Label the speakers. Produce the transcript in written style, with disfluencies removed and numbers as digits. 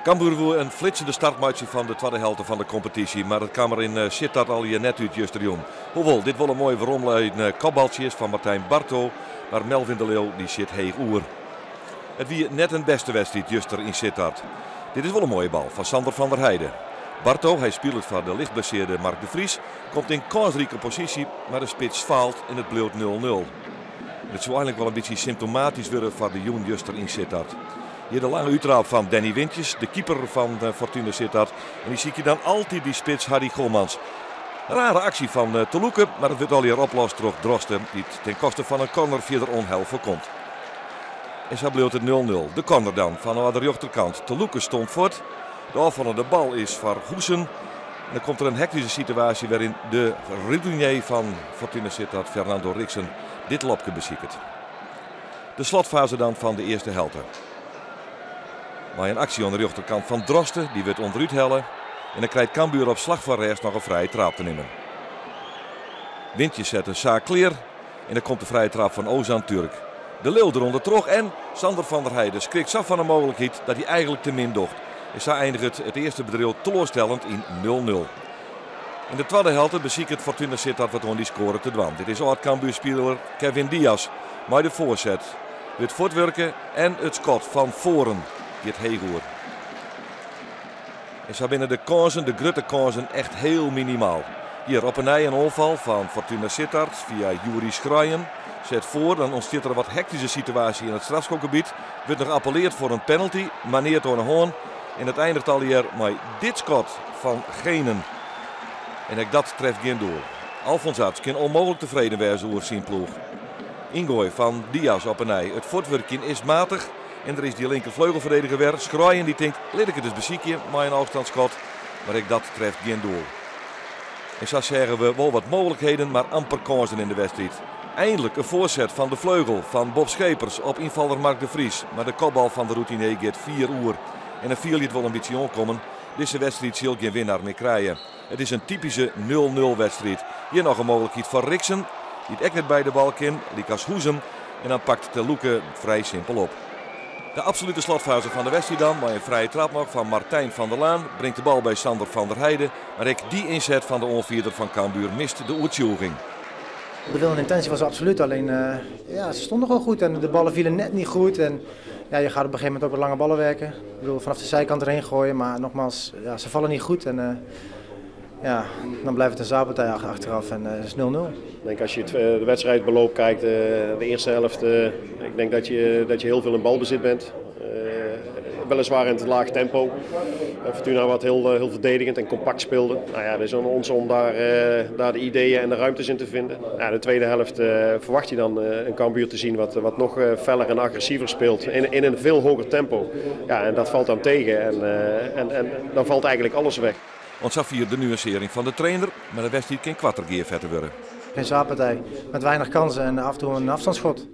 Speaker 1: Cambuur wil een flitsende startmatch van de tweede helft van de competitie. Maar het kan er in Sittard al je net uit Justerom. Hoewel, dit wel een mooi veromleid kopbaltje is van Martijn Barto. Maar Melvin de Leeuw die zit heeg oer. Het wie net een beste wedstrijd Juster in Sittard. Dit is wel een mooie bal van Sander van der Heijden. Barto, hij speelt voor de lichtblesseerde Mark de Vries, komt in kansrijke positie, maar de spits faalt en het bleef 0-0. Het zou eigenlijk wel een beetje symptomatisch worden voor de jong Juster in Sittard. Hier de lange uittrap van Danny Wintjes, de keeper van Fortuna Sittard. En die zie je dan altijd die spits Harry Golmans. Rare actie van Teloeke, maar het wordt al hier oplost door Drosten, die het ten koste van een corner via de onheil voorkomt. En zo bleef het 0-0. De corner dan van de rechterkant. Teloeke stond voort. De afvallende bal is voor Hoesen. En dan komt er een hectische situatie waarin de routinier van Fortuna Sittard, Fernando Rixen, dit lopje beziekert. De slotfase dan van de eerste helft. Maar een actie aan de rechterkant van Drosten, die wordt onderuit hellen. En dan krijgt Cambuur op slag van rechts nog een vrije trap te nemen. Windjes zet een zaak clear. En dan komt de vrije trap van Ozan Turk. De Leeuw eronder terug en Sander van der Heijden schrikt zo van een mogelijkheid dat hij eigenlijk te min docht. En zo eindigt het eerste bedrijf teleurstellend in 0-0. In de tweede helft beziekert Fortuna Sittard wat om die score te dwan. Dit is oud-Cambuur-speler Kevin Diaz. Maar de voorzet, het voortwerken en het schot van voren. Die het heegoer. En zo binnen de kansen, de grote kansen, echt heel minimaal. Hier op een onval van Fortuna Sittard via Juri Schreijen. Zet voor, dan ontstaat er een wat hectische situatie in het strafschopgebied. Wordt nog appelleerd voor een penalty, maneert door een hoorn. En het eindigt al hier met dit schot van Genen. En ook dat treft geen doel. Alfons Arts kan onmogelijk tevreden wezen over zijn ploeg. Ingooi van Diaz op een ei. Het voortwerken is matig. En er is die linkervleugelverdediger weer. Schreijen die denkt, laat ik het eens beziekje, maar een afstandsschot. Maar ook dat treft geen doel. En zo zeggen we wel wat mogelijkheden, maar amper kansen in de wedstrijd. Eindelijk een voorzet van de vleugel van Bob Schepers op invaller Mark de Vries. Maar de kopbal van de routinier gaat 4 uur. En dan viel het wel een beetje onkomen. Deze wedstrijd zal geen winnaar meer krijgen. Het is een typische 0-0 wedstrijd. Hier nog een mogelijkheid van Rixen. Die het echt net bij de bal kan. Likas Hoesen. En dan pakt Teloeke vrij simpel op. De absolute slotfase van de wedstrijd dan. Maar een vrije trap nog van Martijn van der Laan. Brengt de bal bij Sander van der Heijden. Maar ook die inzet van de onvierder van Cambuur mist de uitzoeking.
Speaker 2: De wil en intentie was absoluut, alleen ja, ze stonden gewoon goed en de ballen vielen net niet goed. En, ja, je gaat op een gegeven moment ook met lange ballen werken. Ik bedoel, vanaf de zijkant erheen gooien, maar nogmaals, ja, ze vallen niet goed. En, ja, dan blijft het een zaadpartij achteraf en het is 0-0.
Speaker 3: Ik denk als je de wedstrijdbeloop kijkt, de eerste helft, ik denk dat je heel veel in balbezit bent. Weliswaar in het laag tempo. Fortuna wat heel verdedigend en compact speelde. Nou ja, het is aan ons om daar de ideeën en de ruimtes in te vinden. Ja, de tweede helft verwacht je dan een Cambuur te zien wat nog feller en agressiever speelt. In een veel hoger tempo. Ja, en dat valt dan tegen en dan valt eigenlijk alles weg.
Speaker 1: Want zo viert de nuancering van de trainer, maar de wedstrijd kan kwartiergeer verder worden.
Speaker 2: Geen zaadpartij, met weinig kansen en af en toe een afstandsschot.